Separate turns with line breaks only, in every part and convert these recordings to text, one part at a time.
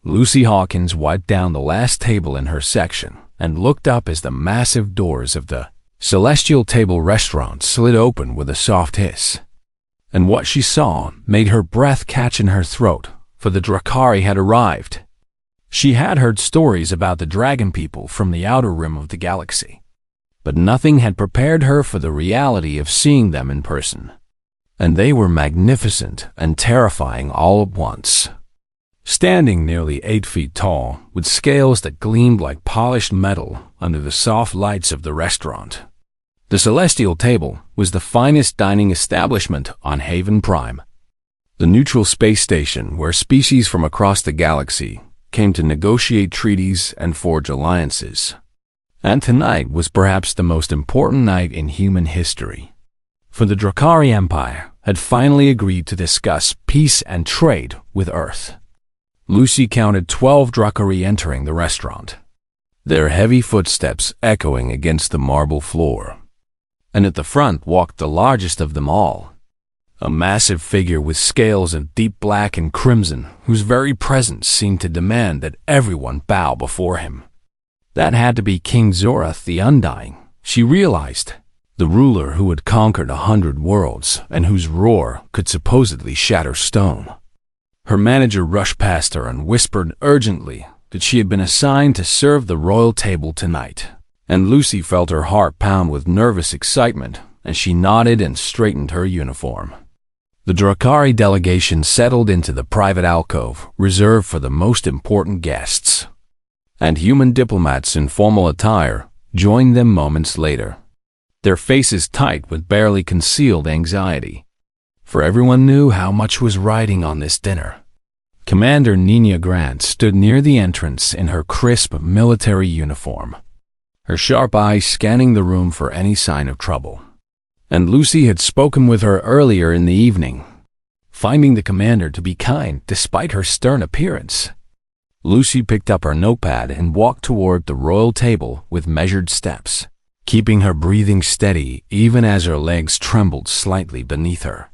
Lucy Hawkins wiped down the last table in her section and looked up as the massive doors of the Celestial Table restaurant slid open with a soft hiss. And what she saw made her breath catch in her throat, for the Drakari had arrived. She had heard stories about the dragon people from the outer rim of the galaxy, but nothing had prepared her for the reality of seeing them in person. And they were magnificent and terrifying all at once. Standing nearly 8 feet tall, with scales that gleamed like polished metal under the soft lights of the restaurant, the Celestial Table was the finest dining establishment on Haven Prime, the neutral space station where species from across the galaxy came to negotiate treaties and forge alliances. And tonight was perhaps the most important night in human history, for the Drakari Empire had finally agreed to discuss peace and trade with Earth. Lucy counted 12 Drakari entering the restaurant, their heavy footsteps echoing against the marble floor. And at the front walked the largest of them all, a massive figure with scales of deep black and crimson, whose very presence seemed to demand that everyone bow before him. That had to be King Zorath the Undying, she realized, the ruler who had conquered 100 worlds and whose roar could supposedly shatter stone. Her manager rushed past her and whispered urgently that she had been assigned to serve the royal table tonight, and Lucy felt her heart pound with nervous excitement as she nodded and straightened her uniform. The Drakari delegation settled into the private alcove reserved for the most important guests, and human diplomats in formal attire joined them moments later, their faces tight with barely concealed anxiety. For everyone knew how much was riding on this dinner. Commander Nina Grant stood near the entrance in her crisp military uniform, her sharp eyes scanning the room for any sign of trouble. And Lucy had spoken with her earlier in the evening, finding the commander to be kind despite her stern appearance. Lucy picked up her notepad and walked toward the royal table with measured steps, keeping her breathing steady even as her legs trembled slightly beneath her.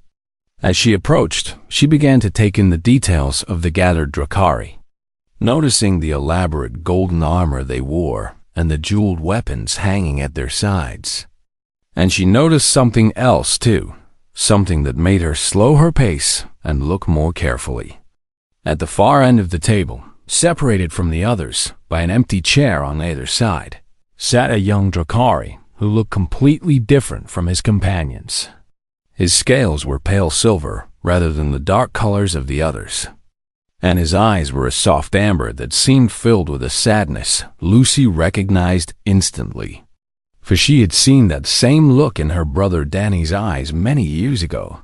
As she approached, she began to take in the details of the gathered Drakari, noticing the elaborate golden armor they wore and the jeweled weapons hanging at their sides. And she noticed something else too, something that made her slow her pace and look more carefully. At the far end of the table, separated from the others by an empty chair on either side, sat a young Drakari who looked completely different from his companions. His scales were pale silver rather than the dark colors of the others, and his eyes were a soft amber that seemed filled with a sadness Lucy recognized instantly, for she had seen that same look in her brother Danny's eyes many years ago.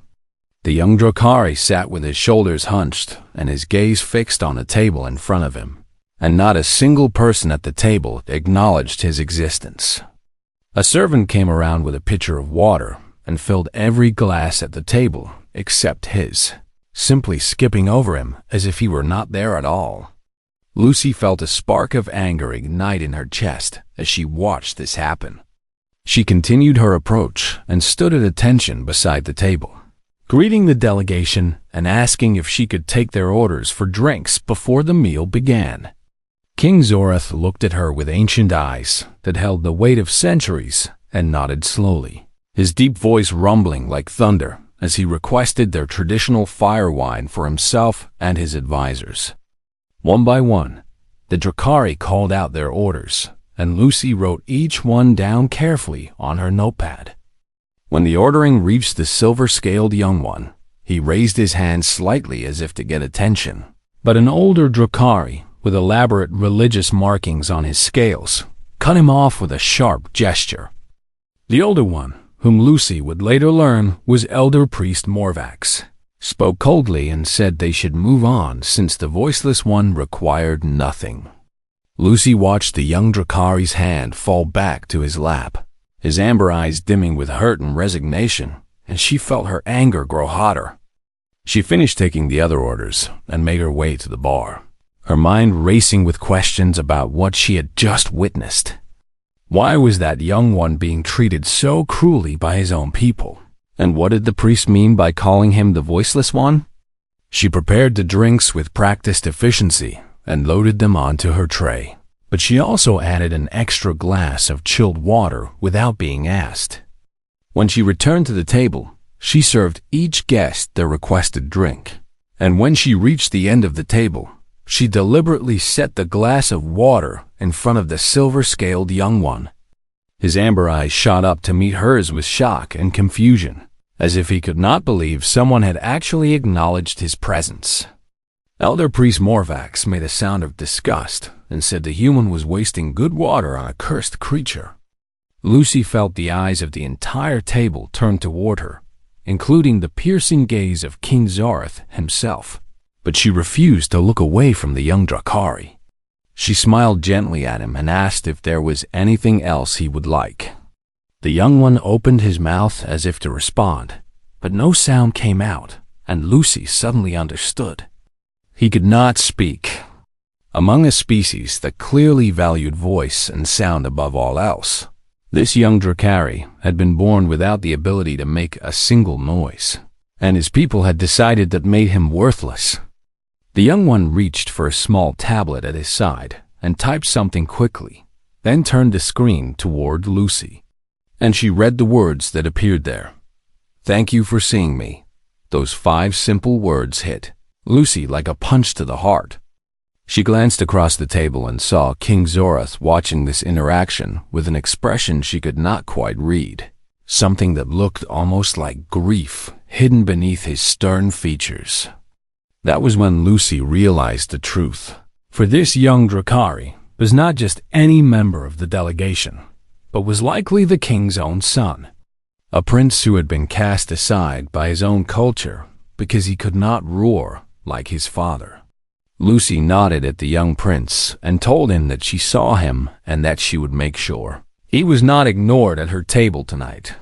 The young Drakari sat with his shoulders hunched and his gaze fixed on a table in front of him, and not a single person at the table acknowledged his existence. A servant came around with a pitcher of water and filled every glass at the table except his, simply skipping over him as if he were not there at all. Lucy felt a spark of anger ignite in her chest as she watched this happen. She continued her approach and stood at attention beside the table, greeting the delegation and asking if she could take their orders for drinks before the meal began. King Zorath looked at her with ancient eyes that held the weight of centuries and nodded slowly, his deep voice rumbling like thunder as he requested their traditional fire wine for himself and his advisors. One by one, the Drakari called out their orders, and Lucy wrote each one down carefully on her notepad. When the ordering reached the silver-scaled young one, he raised his hand slightly as if to get attention, but an older Drakari with elaborate religious markings on his scales cut him off with a sharp gesture. The older one, whom Lucy would later learn was Elder Priest Morvax, spoke coldly and said they should move on since the voiceless one required nothing. Lucy watched the young Drakari's hand fall back to his lap, his amber eyes dimming with hurt and resignation, and she felt her anger grow hotter. She finished taking the other orders and made her way to the bar, her mind racing with questions about what she had just witnessed. Why was that young one being treated so cruelly by his own people? And what did the priest mean by calling him the Voiceless One? She prepared the drinks with practiced efficiency and loaded them onto her tray. But she also added an extra glass of chilled water without being asked. When she returned to the table, she served each guest their requested drink. And when she reached the end of the table, she deliberately set the glass of water in front of the silver-scaled young one. His amber eyes shot up to meet hers with shock and confusion, as if he could not believe someone had actually acknowledged his presence. Elder Priest Morvax made a sound of disgust and said the human was wasting good water on a cursed creature. Lucy felt the eyes of the entire table turn toward her, including the piercing gaze of King Zareth himself, but she refused to look away from the young Drakari. She smiled gently at him and asked if there was anything else he would like. The young one opened his mouth as if to respond, but no sound came out, and Lucy suddenly understood. He could not speak. Among a species that clearly valued voice and sound above all else, this young Drakari had been born without the ability to make a single noise, and his people had decided that made him worthless. The young one reached for a small tablet at his side and typed something quickly, then turned the screen toward Lucy, and she read the words that appeared there. "Thank you for seeing me." Those 5 simple words hit Lucy like a punch to the heart. She glanced across the table and saw King Zoreth watching this interaction with an expression she could not quite read, something that looked almost like grief hidden beneath his stern features. That was when Lucy realized the truth. For this young Drakari was not just any member of the delegation, but was likely the king's own son, a prince who had been cast aside by his own culture because he could not roar like his father. Lucy nodded at the young prince and told him that she saw him and that she would make sure he was not ignored at her table tonight.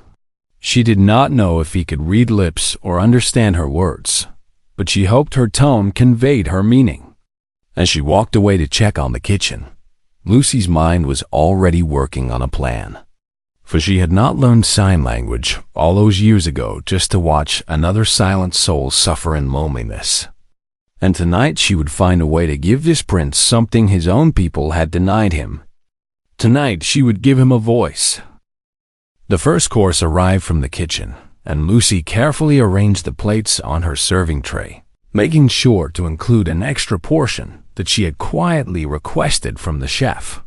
She did not know if he could read lips or understand her words, but she hoped her tone conveyed her meaning. As she walked away to check on the kitchen, Lucy's mind was already working on a plan. For she had not learned sign language all those years ago just to watch another silent soul suffer in loneliness. And tonight she would find a way to give this prince something his own people had denied him. Tonight she would give him a voice. The first course arrived from the kitchen, and Lucy carefully arranged the plates on her serving tray, making sure to include an extra portion that she had quietly requested from the chef.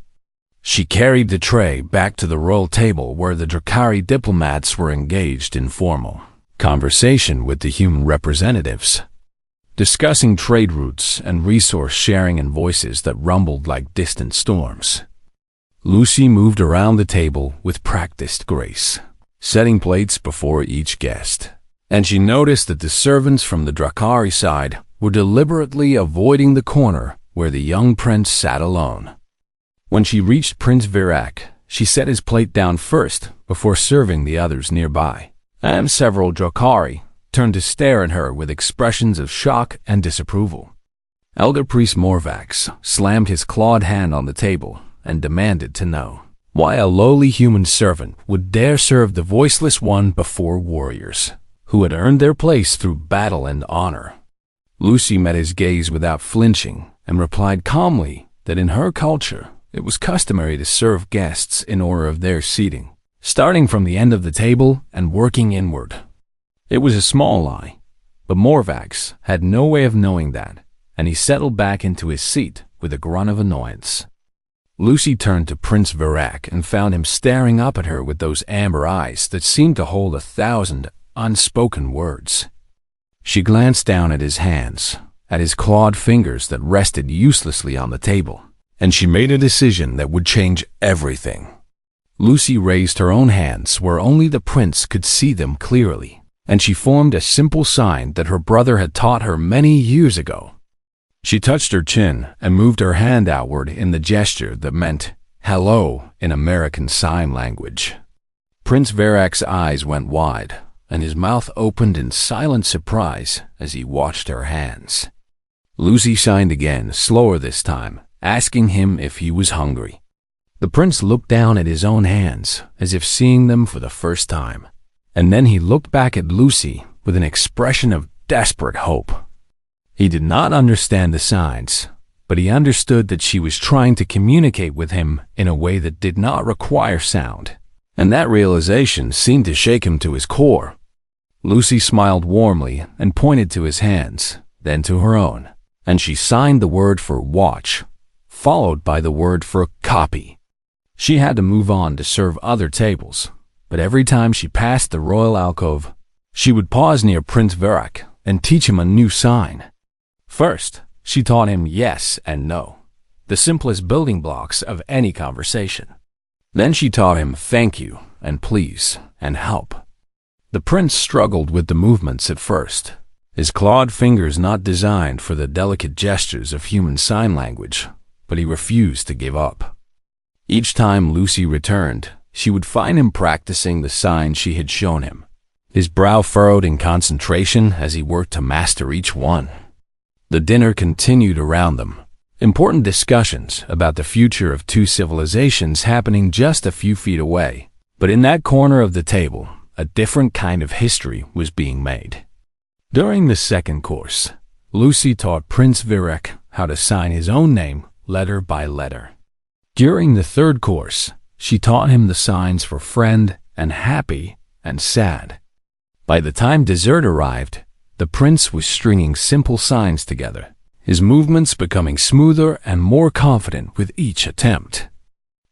She carried the tray back to the royal table where the Drakari diplomats were engaged in formal conversation with the human representatives, discussing trade routes and resource sharing in voices that rumbled like distant storms. Lucy moved around the table with practiced grace, setting plates before each guest, and she noticed that the servants from the Drakari side were deliberately avoiding the corner where the young prince sat alone. When she reached Prince Virak, she set his plate down first before serving the others nearby, and several Drakari turned to stare at her with expressions of shock and disapproval. Elder Priest Morvax slammed his clawed hand on the table and demanded to know why a lowly human servant would dare serve the voiceless one before warriors who had earned their place through battle and honor. Lucy met his gaze without flinching and replied calmly that in her culture it was customary to serve guests in order of their seating, starting from the end of the table and working inward. It was a small lie, but Morvax had no way of knowing that, and he settled back into his seat with a grunt of annoyance. Lucy turned to Prince Virak and found him staring up at her with those amber eyes that seemed to hold 1,000 unspoken words. She glanced down at his hands, at his clawed fingers that rested uselessly on the table, and she made a decision that would change everything. Lucy raised her own hands where only the prince could see them clearly, and she formed a simple sign that her brother had taught her many years ago. She touched her chin and moved her hand outward in the gesture that meant hello in American Sign Language. Prince Virak's eyes went wide, and his mouth opened in silent surprise as he watched her hands. Lucy signed again, slower this time, asking him if he was hungry. The prince looked down at his own hands as if seeing them for the first time, and then he looked back at Lucy with an expression of desperate hope. He did not understand the signs, but he understood that she was trying to communicate with him in a way that did not require sound, and that realization seemed to shake him to his core. Lucy smiled warmly and pointed to his hands, then to her own, and she signed the word for watch, followed by the word for copy. She had to move on to serve other tables, but every time she passed the royal alcove, she would pause near Prince Virak and teach him a new sign. First, she taught him yes and no, the simplest building blocks of any conversation. Then she taught him thank you and please and help. The prince struggled with the movements at first, his clawed fingers not designed for the delicate gestures of human sign language, but he refused to give up. Each time Lucy returned, she would find him practicing the signs she had shown him, his brow furrowed in concentration as he worked to master each one. The dinner continued around them, important discussions about the future of two civilizations happening just a few feet away. But in that corner of the table, a different kind of history was being made. During the second course, Lucy taught Prince Virak how to sign his own name letter by letter. During the third course, she taught him the signs for friend and happy and sad. By the time dessert arrived, the prince was stringing simple signs together, his movements becoming smoother and more confident with each attempt.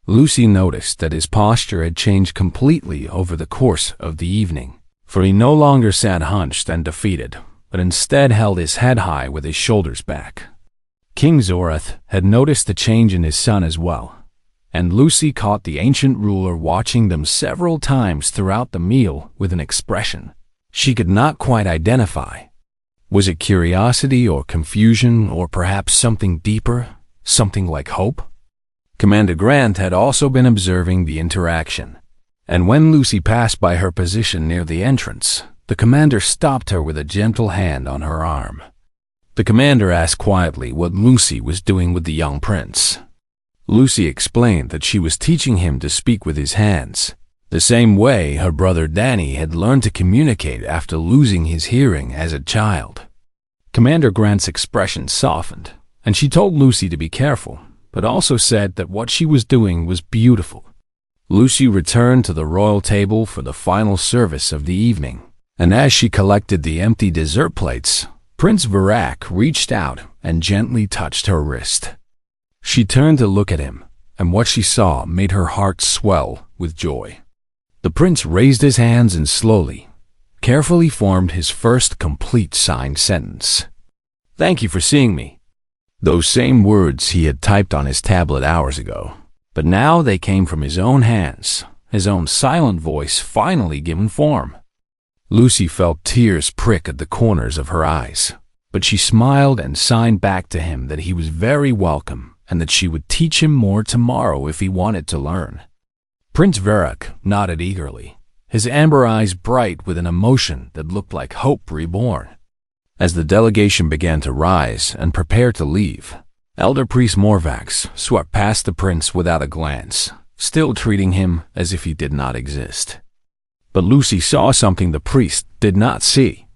Lucy noticed that his posture had changed completely over the course of the evening, for he no longer sat hunched and defeated, but instead held his head high with his shoulders back. King Zorath had noticed the change in his son as well, and Lucy caught the ancient ruler watching them several times throughout the meal with an expression she could not quite identify. Was it curiosity or confusion or perhaps something deeper, something like hope? Commander Grant had also been observing the interaction, and when Lucy passed by her position near the entrance, the commander stopped her with a gentle hand on her arm. The commander asked quietly what Lucy was doing with the young prince. Lucy explained that she was teaching him to speak with his hands, the same way her brother Danny had learned to communicate after losing his hearing as a child. Commander Grant's expression softened, and she told Lucy to be careful, but also said that what she was doing was beautiful. Lucy returned to the royal table for the final service of the evening, and as she collected the empty dessert plates, Prince Virak reached out and gently touched her wrist. She turned to look at him, and what she saw made her heart swell with joy. The prince raised his hands and slowly, carefully formed his first complete signed sentence. "Thank you for seeing me." Those same words he had typed on his tablet hours ago, but now they came from his own hands, his own silent voice finally given form. Lucy felt tears prick at the corners of her eyes, but she smiled and signed back to him that he was very welcome and that she would teach him more tomorrow if he wanted to learn. Prince Virak nodded eagerly, his amber eyes bright with an emotion that looked like hope reborn. As the delegation began to rise and prepare to leave, Elder Priest Morvax swept past the prince without a glance, still treating him as if he did not exist. But Lucy saw something the priest did not see.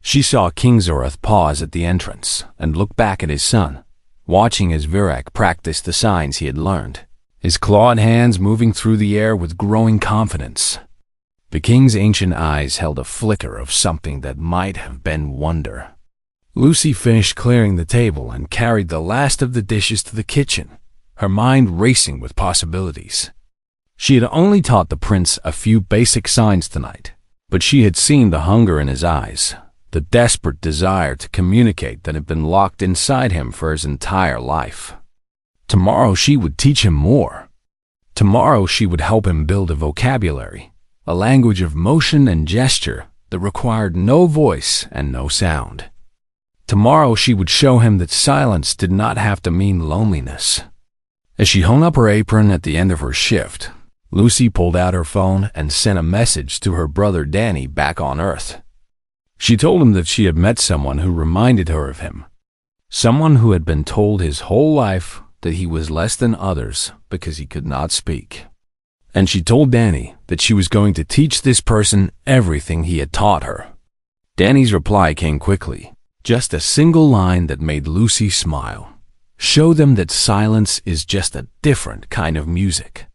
She saw King Zorath pause at the entrance and look back at his son, watching as Virak practiced the signs he had learned, his clawed hands moving through the air with growing confidence. The king's ancient eyes held a flicker of something that might have been wonder. Lucy finished clearing the table and carried the last of the dishes to the kitchen, her mind racing with possibilities. She had only taught the prince a few basic signs tonight, but she had seen the hunger in his eyes, the desperate desire to communicate that had been locked inside him for his entire life. Tomorrow she would teach him more. Tomorrow she would help him build a vocabulary, a language of motion and gesture that required no voice and no sound. Tomorrow she would show him that silence did not have to mean loneliness. As she hung up her apron at the end of her shift, Lucy pulled out her phone and sent a message to her brother Danny back on Earth. She told him that she had met someone who reminded her of him, someone who had been told his whole life that he was less than others because he could not speak. And she told Danny that she was going to teach this person everything he had taught her. Danny's reply came quickly, just a single line that made Lucy smile. Show them that silence is just a different kind of music.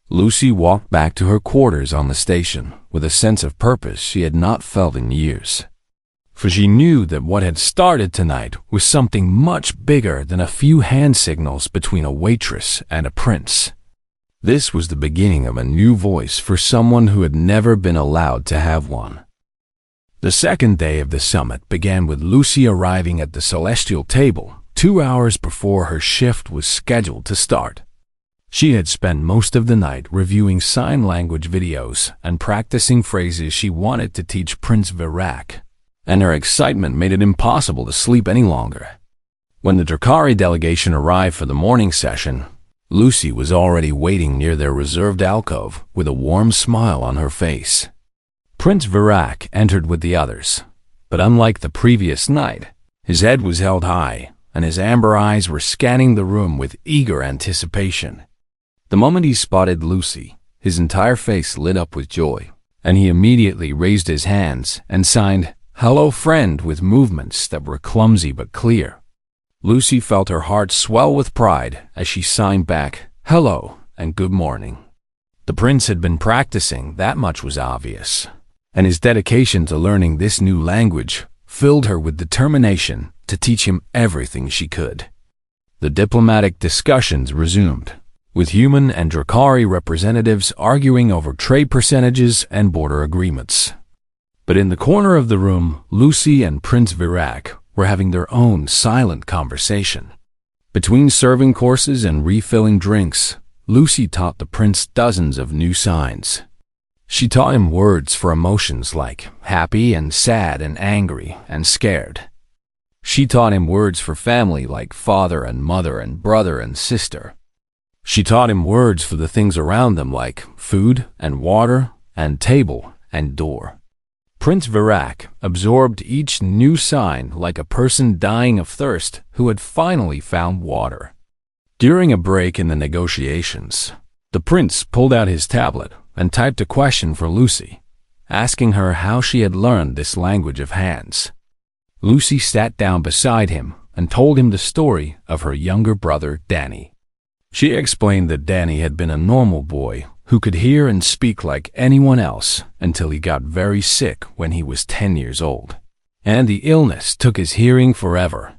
Lucy walked back to her quarters on the station with a sense of purpose she had not felt in years. For she knew that what had started tonight was something much bigger than a few hand signals between a waitress and a prince. This was the beginning of a new voice for someone who had never been allowed to have one. The second day of the summit began with Lucy arriving at the celestial table 2 hours before her shift was scheduled to start. She had spent most of the night reviewing sign language videos and practicing phrases she wanted to teach Prince Virac, and her excitement made it impossible to sleep any longer. When the Drakari delegation arrived for the morning session, Lucy was already waiting near their reserved alcove with a warm smile on her face. Prince Virac entered with the others, but unlike the previous night, his head was held high and his amber eyes were scanning the room with eager anticipation. The moment he spotted Lucy, his entire face lit up with joy, and he immediately raised his hands and signed, "Hello, friend," with movements that were clumsy but clear. Lucy felt her heart swell with pride as she signed back, "Hello," and "Good morning." The prince had been practicing, that much was obvious, and his dedication to learning this new language filled her with determination to teach him everything she could. The diplomatic discussions resumed, with human and Drakari representatives arguing over trade percentages and border agreements. But in the corner of the room, Lucy and Prince Virac were having their own silent conversation. Between serving courses and refilling drinks, Lucy taught the prince dozens of new signs. She taught him words for emotions like happy and sad and angry and scared. She taught him words for family like father and mother and brother and sister. She taught him words for the things around them like food and water and table and door. Prince Virac absorbed each new sign like a person dying of thirst who had finally found water. During a break in the negotiations, the prince pulled out his tablet and typed a question for Lucy, asking her how she had learned this language of hands. Lucy sat down beside him and told him the story of her younger brother, Danny. She explained that Danny had been a normal boy who could hear and speak like anyone else until he got very sick when he was 10 years old, and the illness took his hearing forever.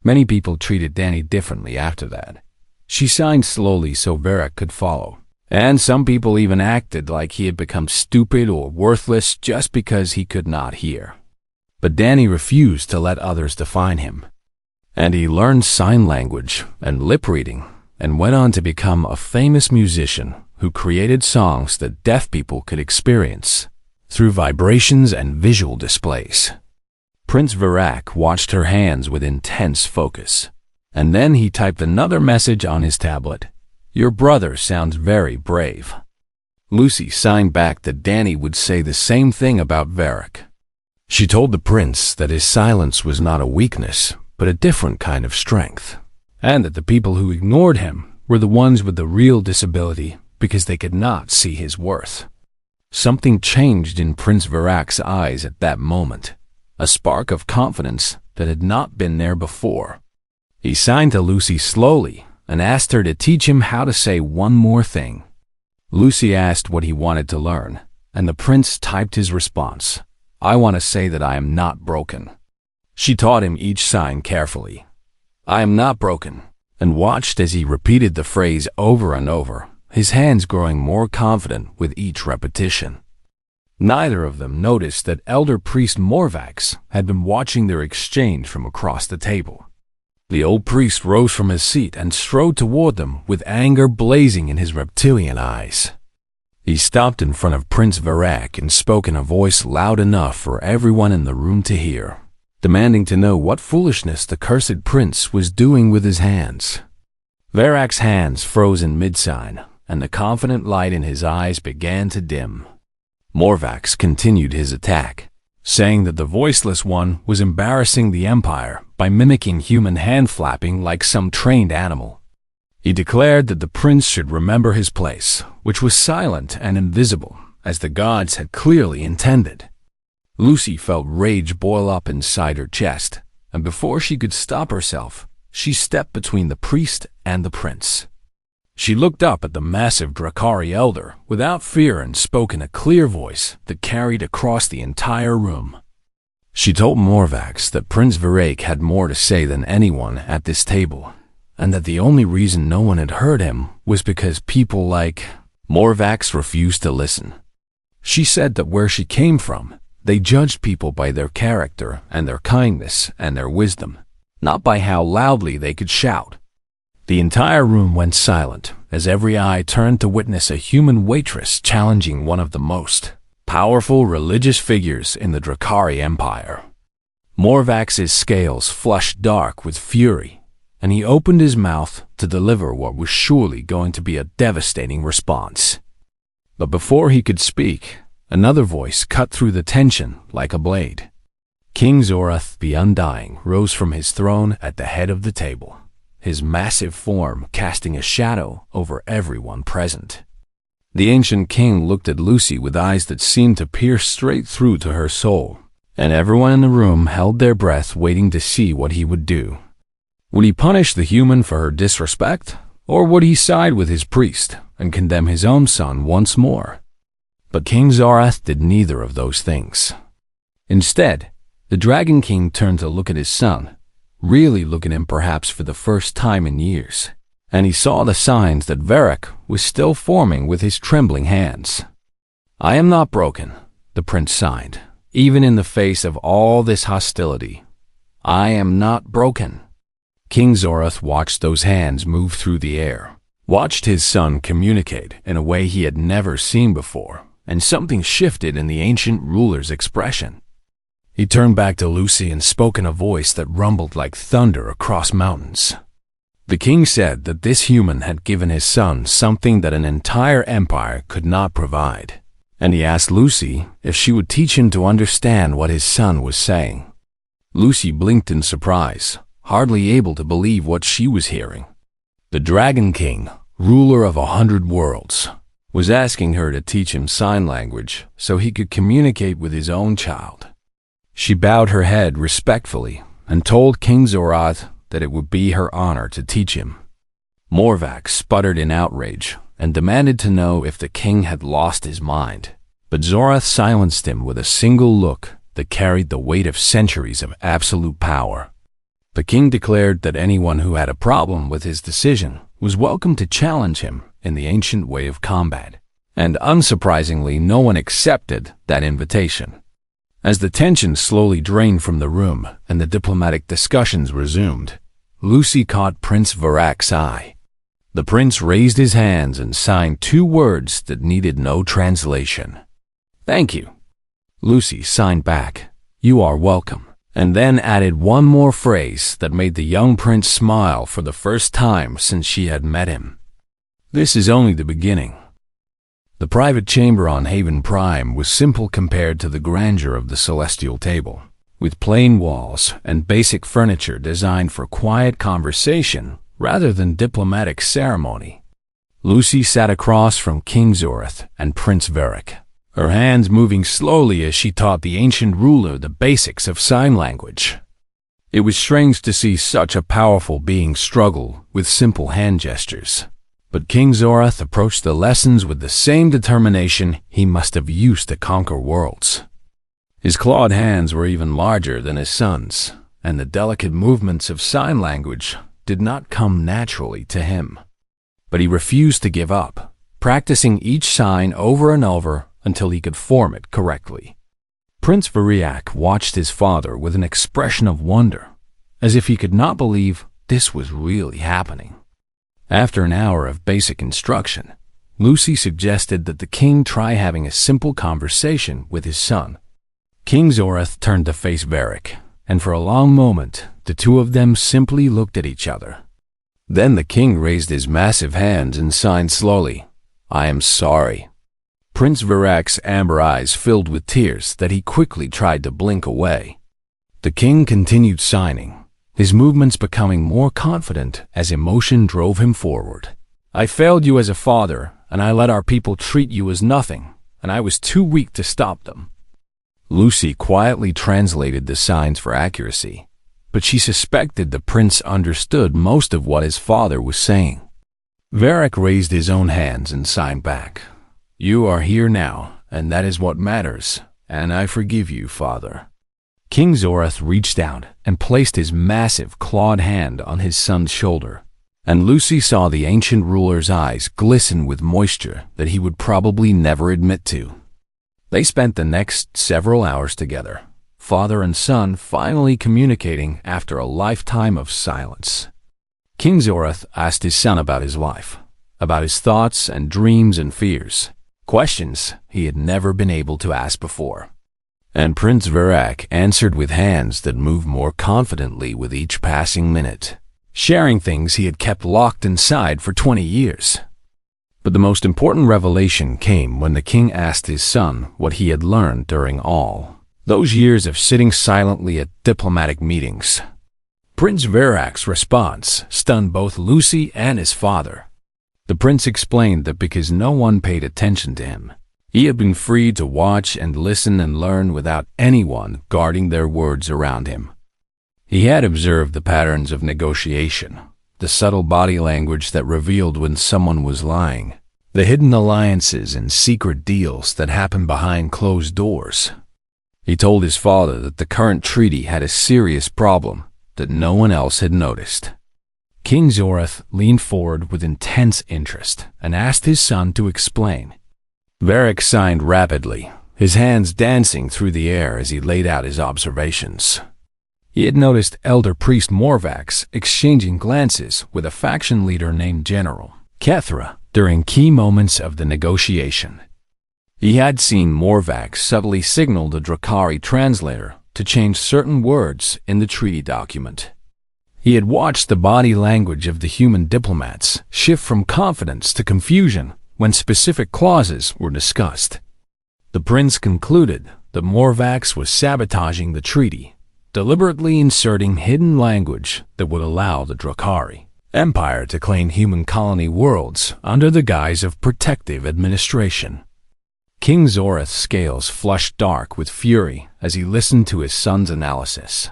Many people treated Danny differently after that. She signed slowly so Virac could follow, and some people even acted like he had become stupid or worthless just because he could not hear. But Danny refused to let others define him, and he learned sign language and lip reading and went on to become a famous musician who created songs that deaf people could experience through vibrations and visual displays. Prince Virac watched her hands with intense focus, and then he typed another message on his tablet. "Your brother sounds very brave." Lucy signed back that Danny would say the same thing about Virac. She told the prince that his silence was not a weakness, but a different kind of strength, and that the people who ignored him were the ones with the real disability because they could not see his worth. Something changed in Prince Virac's eyes at that moment, a spark of confidence that had not been there before. He signed to Lucy slowly and asked her to teach him how to say one more thing. Lucy asked what he wanted to learn, and the prince typed his response, "I want to say that I am not broken." She taught him each sign carefully. "I am not broken," and watched as he repeated the phrase over and over, his hands growing more confident with each repetition. Neither of them noticed that Elder Priest Morvax had been watching their exchange from across the table. The old priest rose from his seat and strode toward them with anger blazing in his reptilian eyes. He stopped in front of Prince Virac and spoke in a voice loud enough for everyone in the room to hear, demanding to know what foolishness the cursed prince was doing with his hands. Virac's hands froze in mid-sign, and the confident light in his eyes began to dim. Morvax continued his attack, saying that the voiceless one was embarrassing the Empire by mimicking human hand-flapping like some trained animal. He declared that the prince should remember his place, which was silent and invisible, as the gods had clearly intended. Lucy felt rage boil up inside her chest, and before she could stop herself, she stepped between the priest and the prince. She looked up at the massive Drakari elder without fear and spoke in a clear voice that carried across the entire room. She told Morvax that Prince Varake had more to say than anyone at this table, and that the only reason no one had heard him was because people like Morvax refused to listen. She said that where she came from, they judged people by their character and their kindness and their wisdom, not by how loudly they could shout. The entire room went silent as every eye turned to witness a human waitress challenging one of the most powerful religious figures in the Drakari Empire. Morvax's scales flushed dark with fury, and he opened his mouth to deliver what was surely going to be a devastating response. But before he could speak, another voice cut through the tension like a blade. King Zorath the Undying rose from his throne at the head of the table, his massive form casting a shadow over everyone present. The ancient king looked at Lucy with eyes that seemed to pierce straight through to her soul, and everyone in the room held their breath waiting to see what he would do. Would he punish the human for her disrespect, or would he side with his priest and condemn his own son once more? But King Zorath did neither of those things. Instead, the Dragon King turned to look at his son, really look at him perhaps for the first time in years, and he saw the signs that Varric was still forming with his trembling hands. "I am not broken," the prince signed, "even in the face of all this hostility. I am not broken." King Zorath watched those hands move through the air, watched his son communicate in a way he had never seen before, and something shifted in the ancient ruler's expression. He turned back to Lucy and spoke in a voice that rumbled like thunder across mountains. The king said that this human had given his son something that an entire empire could not provide, and he asked Lucy if she would teach him to understand what his son was saying. Lucy blinked in surprise, hardly able to believe what she was hearing. The Dragon King, ruler of 100 worlds, was asking her to teach him sign language so he could communicate with his own child. She bowed her head respectfully and told King Zorath that it would be her honor to teach him. Morvax sputtered in outrage and demanded to know if the king had lost his mind, but Zorath silenced him with a single look that carried the weight of centuries of absolute power. The king declared that anyone who had a problem with his decision was welcome to challenge him in the ancient way of combat, and unsurprisingly, no one accepted that invitation. As the tension slowly drained from the room and the diplomatic discussions resumed, Lucy caught Prince Varrac's eye. The prince raised his hands and signed 2 words that needed no translation. "Thank you." Lucy signed back, "You are welcome," and then added one more phrase that made the young prince smile for the first time since she had met him. "This is only the beginning." The private chamber on Haven Prime was simple compared to the grandeur of the celestial table, with plain walls and basic furniture designed for quiet conversation rather than diplomatic ceremony. Lucy sat across from King Zorath and Prince Varric, her hands moving slowly as she taught the ancient ruler the basics of sign language. It was strange to see such a powerful being struggle with simple hand gestures. But King Zorath approached the lessons with the same determination he must have used to conquer worlds. His clawed hands were even larger than his son's, and the delicate movements of sign language did not come naturally to him. But he refused to give up, practicing each sign over and over until he could form it correctly. Prince Variac watched his father with an expression of wonder, as if he could not believe this was really happening. After an hour of basic instruction, Lucy suggested that the king try having a simple conversation with his son. King Zorath turned to face Varric, and for a long moment, the two of them simply looked at each other. Then the king raised his massive hands and signed slowly, "I am sorry." Prince Varrac's amber eyes filled with tears that he quickly tried to blink away. The king continued signing, his movements becoming more confident as emotion drove him forward. "I failed you as a father, and I let our people treat you as nothing, and I was too weak to stop them." Lucy quietly translated the signs for accuracy, but she suspected the prince understood most of what his father was saying. Varric raised his own hands and signed back. "You are here now, and that is what matters, and I forgive you, father." King Zorath reached out and placed his massive clawed hand on his son's shoulder, and Lucy saw the ancient ruler's eyes glisten with moisture that he would probably never admit to. They spent the next several hours together, father and son finally communicating after a lifetime of silence. King Zorath asked his son about his life, about his thoughts and dreams and fears, questions he had never been able to ask before. And Prince Varric answered with hands that moved more confidently with each passing minute, sharing things he had kept locked inside for 20 years. But the most important revelation came when the king asked his son what he had learned during all those years of sitting silently at diplomatic meetings. Prince Varric's response stunned both Lucy and his father. The prince explained that because no one paid attention to him, he had been free to watch and listen and learn without anyone guarding their words around him. He had observed the patterns of negotiation, the subtle body language that revealed when someone was lying, the hidden alliances and secret deals that happened behind closed doors. He told his father that the current treaty had a serious problem that no one else had noticed. King Zorath leaned forward with intense interest and asked his son to explain. Varric signed rapidly, his hands dancing through the air as he laid out his observations. He had noticed Elder Priest Morvax exchanging glances with a faction leader named General Kethra during key moments of the negotiation. He had seen Morvax subtly signal the Drakari translator to change certain words in the treaty document. He had watched the body language of the human diplomats shift from confidence to confusion when specific clauses were discussed. The prince concluded that Morvax was sabotaging the treaty, deliberately inserting hidden language that would allow the Drakari Empire to claim human colony worlds under the guise of protective administration. King Zorath's scales flushed dark with fury as he listened to his son's analysis.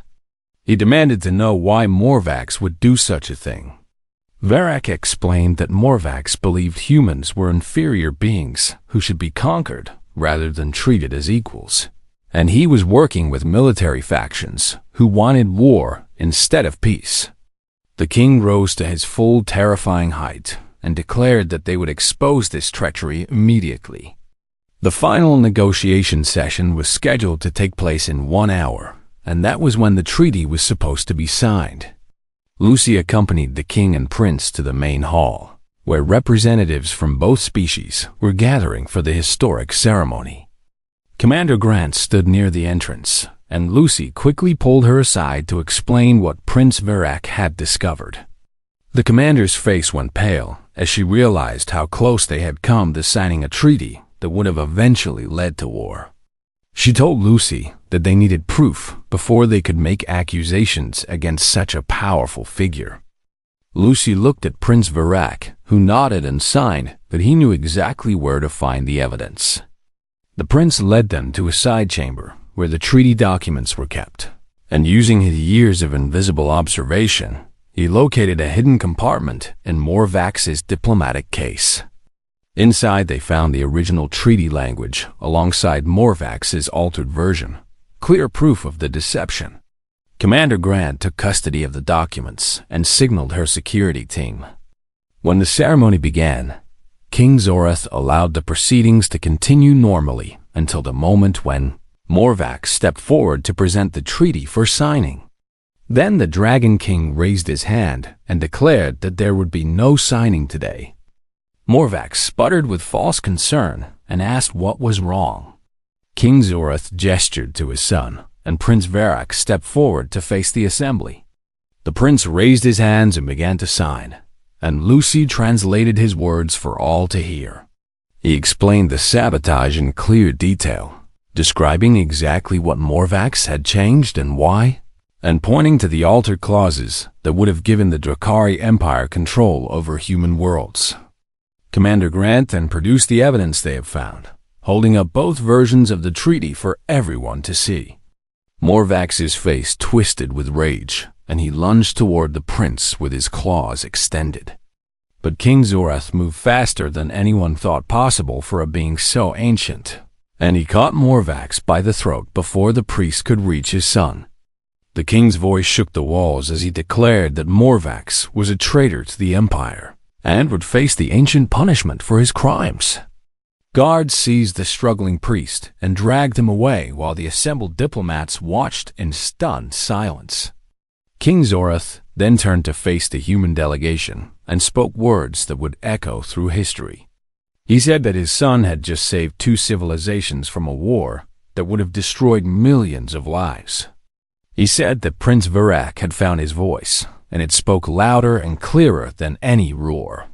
He demanded to know why Morvax would do such a thing. Varric explained that Morvax believed humans were inferior beings who should be conquered rather than treated as equals, and he was working with military factions who wanted war instead of peace. The king rose to his full terrifying height and declared that they would expose this treachery immediately. The final negotiation session was scheduled to take place in 1 hour, and that was when the treaty was supposed to be signed. Lucy accompanied the king and prince to the main hall, where representatives from both species were gathering for the historic ceremony. Commander Grant stood near the entrance, and Lucy quickly pulled her aside to explain what Prince Varric had discovered. The commander's face went pale as she realized how close they had come to signing a treaty that would have eventually led to war. She told Lucy that they needed proof before they could make accusations against such a powerful figure. Lucy looked at Prince Varric, who nodded and signed that he knew exactly where to find the evidence. The prince led them to a side chamber where the treaty documents were kept, and using his years of invisible observation, he located a hidden compartment in Morvax's diplomatic case. Inside they found the original treaty language alongside Morvax's altered version, clear proof of the deception. Commander Grant took custody of the documents and signaled her security team. When the ceremony began, King Zorath allowed the proceedings to continue normally until the moment when Morvax stepped forward to present the treaty for signing. Then the Dragon King raised his hand and declared that there would be no signing today. Morvax sputtered with false concern and asked what was wrong. King Zorath gestured to his son, and Prince Varric stepped forward to face the assembly. The prince raised his hands and began to sign, and Lucy translated his words for all to hear. He explained the sabotage in clear detail, describing exactly what Morvax had changed and why, and pointing to the altered clauses that would have given the Drakari Empire control over human worlds. Commander Grant then produced the evidence they have found, holding up both versions of the treaty for everyone to see. Morvax's face twisted with rage, and he lunged toward the prince with his claws extended. But King Zorath moved faster than anyone thought possible for a being so ancient, and he caught Morvax by the throat before the priest could reach his son. The king's voice shook the walls as he declared that Morvax was a traitor to the Empire and would face the ancient punishment for his crimes. Guards seized the struggling priest and dragged him away while the assembled diplomats watched in stunned silence. King Zorath then turned to face the human delegation and spoke words that would echo through history. He said that his son had just saved 2 civilizations from a war that would have destroyed millions of lives. He said that Prince Virak had found his voice, and it spoke louder and clearer than any roar.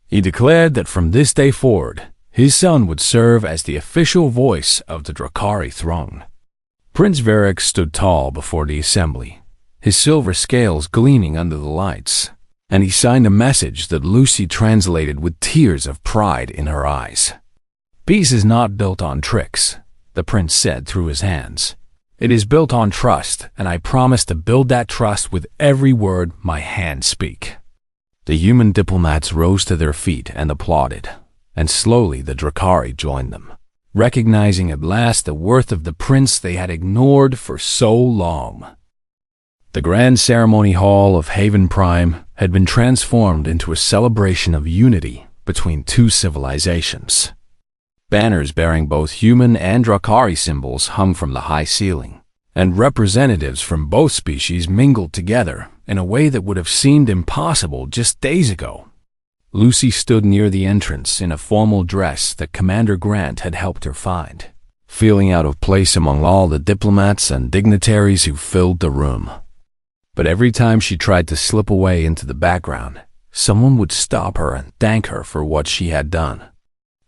He declared that from this day forward, his son would serve as the official voice of the Drakari throne. Prince Virak stood tall before the assembly, his silver scales gleaming under the lights, and he signed a message that Lucy translated with tears of pride in her eyes. "Peace is not built on tricks," the prince said through his hands. "It is built on trust, and I promise to build that trust with every word my hands speak." The human diplomats rose to their feet and applauded, and slowly the Drakari joined them, recognizing at last the worth of the prince they had ignored for so long. The grand ceremony hall of Haven Prime had been transformed into a celebration of unity between 2 civilizations. Banners bearing both human and Drakari symbols hung from the high ceiling, and representatives from both species mingled together in a way that would have seemed impossible just days ago. Lucy stood near the entrance in a formal dress that Commander Grant had helped her find, feeling out of place among all the diplomats and dignitaries who filled the room. But every time she tried to slip away into the background, someone would stop her and thank her for what she had done.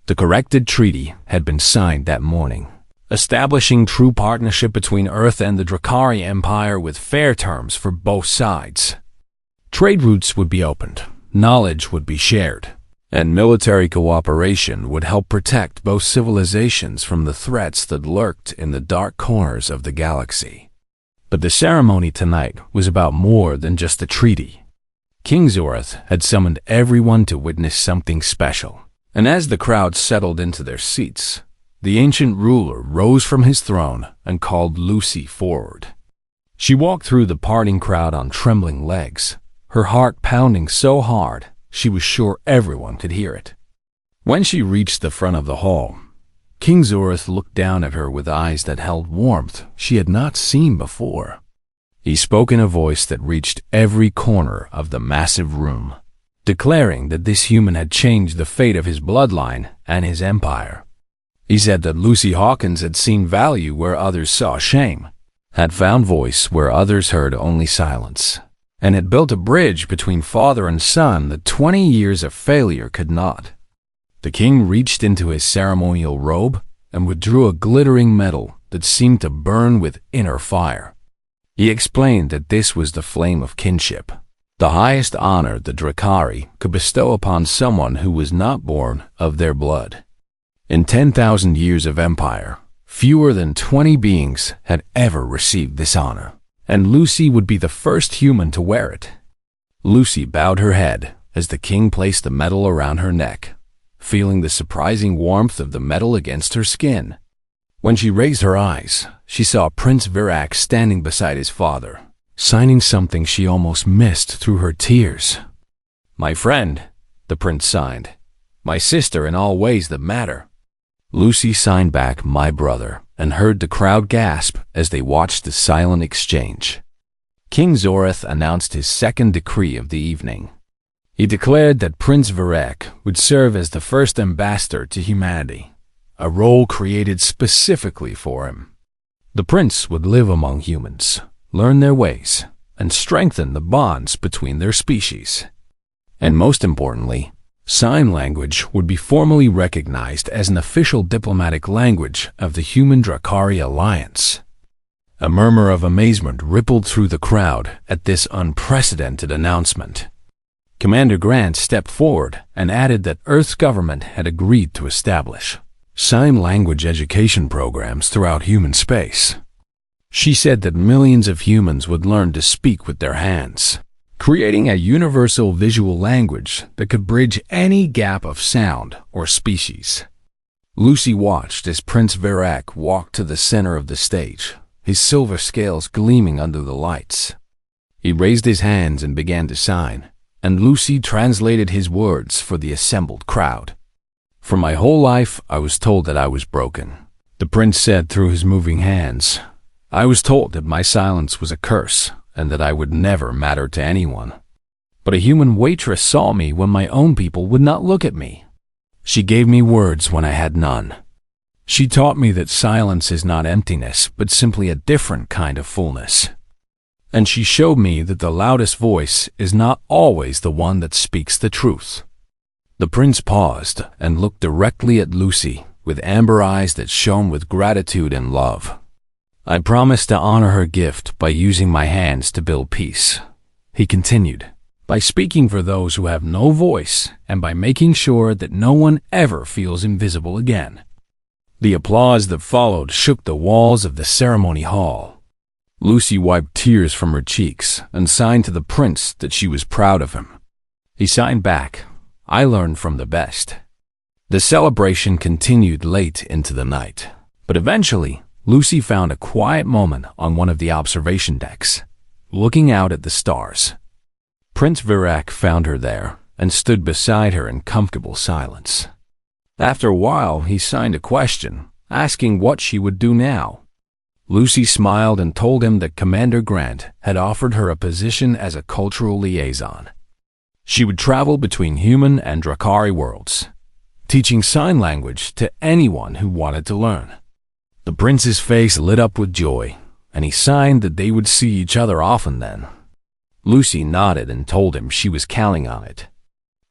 The corrected treaty had been signed that morning, establishing true partnership between Earth and the Drakari Empire with fair terms for both sides. Trade routes would be opened, knowledge would be shared, and military cooperation would help protect both civilizations from the threats that lurked in the dark corners of the galaxy. But the ceremony tonight was about more than just a treaty. King Zorath had summoned everyone to witness something special, and as the crowd settled into their seats, the ancient ruler rose from his throne and called Lucy forward. She walked through the parting crowd on trembling legs, her heart pounding so hard she was sure everyone could hear it. When she reached the front of the hall, King Zorath looked down at her with eyes that held warmth she had not seen before. He spoke in a voice that reached every corner of the massive room, declaring that this human had changed the fate of his bloodline and his empire. He said that Lucy Hawkins had seen value where others saw shame, had found voice where others heard only silence, and had built a bridge between father and son that 20 years of failure could not. The king reached into his ceremonial robe and withdrew a glittering medal that seemed to burn with inner fire. He explained that this was the flame of kinship, the highest honor the Drakari could bestow upon someone who was not born of their blood. In 10,000 years of empire, fewer than 20 beings had ever received this honor, and Lucy would be the first human to wear it. Lucy bowed her head as the king placed the medal around her neck, feeling the surprising warmth of the metal against her skin. When she raised her eyes, she saw Prince Virak standing beside his father, signing something she almost missed through her tears. "My friend," the prince signed, "my sister in all ways that matter." Lucy signed back, "My brother," and heard the crowd gasp as they watched the silent exchange. King Zorath announced his second decree of the evening. He declared that Prince Virak would serve as the first ambassador to humanity, a role created specifically for him. The prince would live among humans, learn their ways, and strengthen the bonds between their species. And most importantly, sign language would be formally recognized as an official diplomatic language of the Human Drakari Alliance. A murmur of amazement rippled through the crowd at this unprecedented announcement. Commander Grant stepped forward and added that Earth's government had agreed to establish sign language education programs throughout human space. She said that millions of humans would learn to speak with their hands, creating a universal visual language that could bridge any gap of sound or species. Lucy watched as Prince Virak walked to the center of the stage, his silver scales gleaming under the lights. He raised his hands and began to sign, and Lucy translated his words for the assembled crowd. "For my whole life, I was told that I was broken," the prince said through his moving hands. "I was told that my silence was a curse and that I would never matter to anyone. But a human waitress saw me when my own people would not look at me. She gave me words when I had none. She taught me that silence is not emptiness, but simply a different kind of fullness. And she showed me that the loudest voice is not always the one that speaks the truth." The prince paused and looked directly at Lucy with amber eyes that shone with gratitude and love. "I promised to honor her gift by using my hands to build peace," he continued, "by speaking for those who have no voice and by making sure that no one ever feels invisible again." The applause that followed shook the walls of the ceremony hall. Lucy wiped tears from her cheeks and signed to the prince that she was proud of him. He signed back, "I learned from the best." The celebration continued late into the night, but eventually Lucy found a quiet moment on one of the observation decks, looking out at the stars. Prince Virak found her there and stood beside her in comfortable silence. After a while, he signed a question, asking what she would do now. Lucy smiled and told him that Commander Grant had offered her a position as a cultural liaison. She would travel between human and Drakari worlds, teaching sign language to anyone who wanted to learn. The prince's face lit up with joy, and he signed that they would see each other often then. Lucy nodded and told him she was counting on it.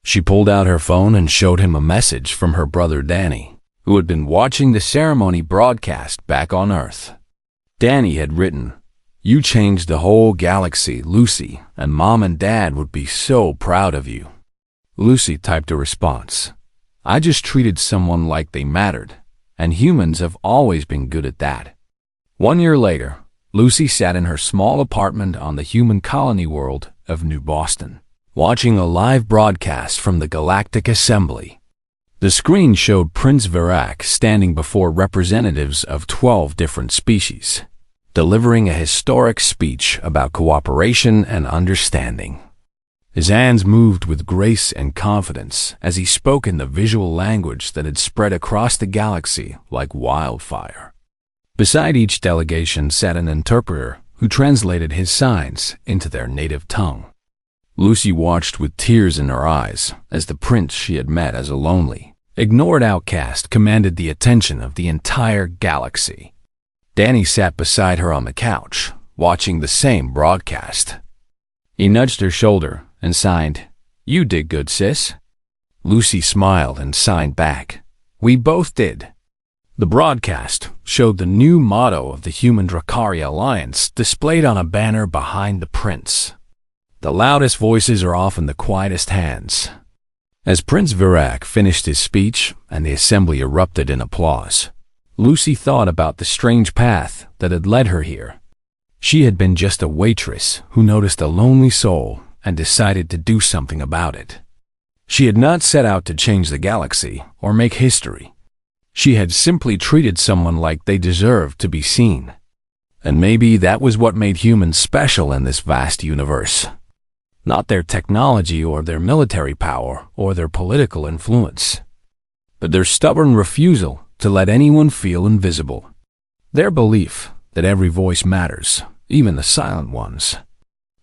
She pulled out her phone and showed him a message from her brother Danny, who had been watching the ceremony broadcast back on Earth. Danny had written, "You changed the whole galaxy, Lucy, and Mom and Dad would be so proud of you." Lucy typed a response, "I just treated someone like they mattered, and humans have always been good at that." 1 year later, Lucy sat in her small apartment on the human colony world of New Boston, watching a live broadcast from the Galactic Assembly. The screen showed Prince Virak standing before representatives of 12 different species, delivering a historic speech about cooperation and understanding. His hands moved with grace and confidence as he spoke in the visual language that had spread across the galaxy like wildfire. Beside each delegation sat an interpreter who translated his signs into their native tongue. Lucy watched with tears in her eyes as the prince she had met as a lonely, ignored outcast commanded the attention of the entire galaxy. Danny sat beside her on the couch, watching the same broadcast. He nudged her shoulder and signed, "You did good, sis." Lucy smiled and signed back, "We both did." The broadcast showed the new motto of the Human Drakari Alliance displayed on a banner behind the prince. The loudest voices are often the quietest hands. As Prince Virak finished his speech and the assembly erupted in applause, Lucy thought about the strange path that had led her here. She had been just a waitress who noticed a lonely soul and decided to do something about it. She had not set out to change the galaxy or make history. She had simply treated someone like they deserved to be seen. And maybe that was what made humans special in this vast universe. Not their technology or their military power or their political influence, but their stubborn refusal to let anyone feel invisible. Their belief that every voice matters, even the silent ones.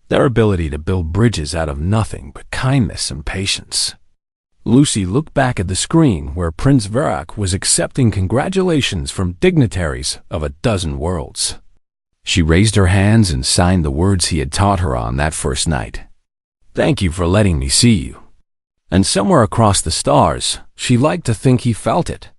Their ability to build bridges out of nothing but kindness and patience. Lucy looked back at the screen where Prince Virak was accepting congratulations from dignitaries of a dozen worlds. She raised her hands and signed the words he had taught her on that first night. "Thank you for letting me see you." And somewhere across the stars, she liked to think he felt it.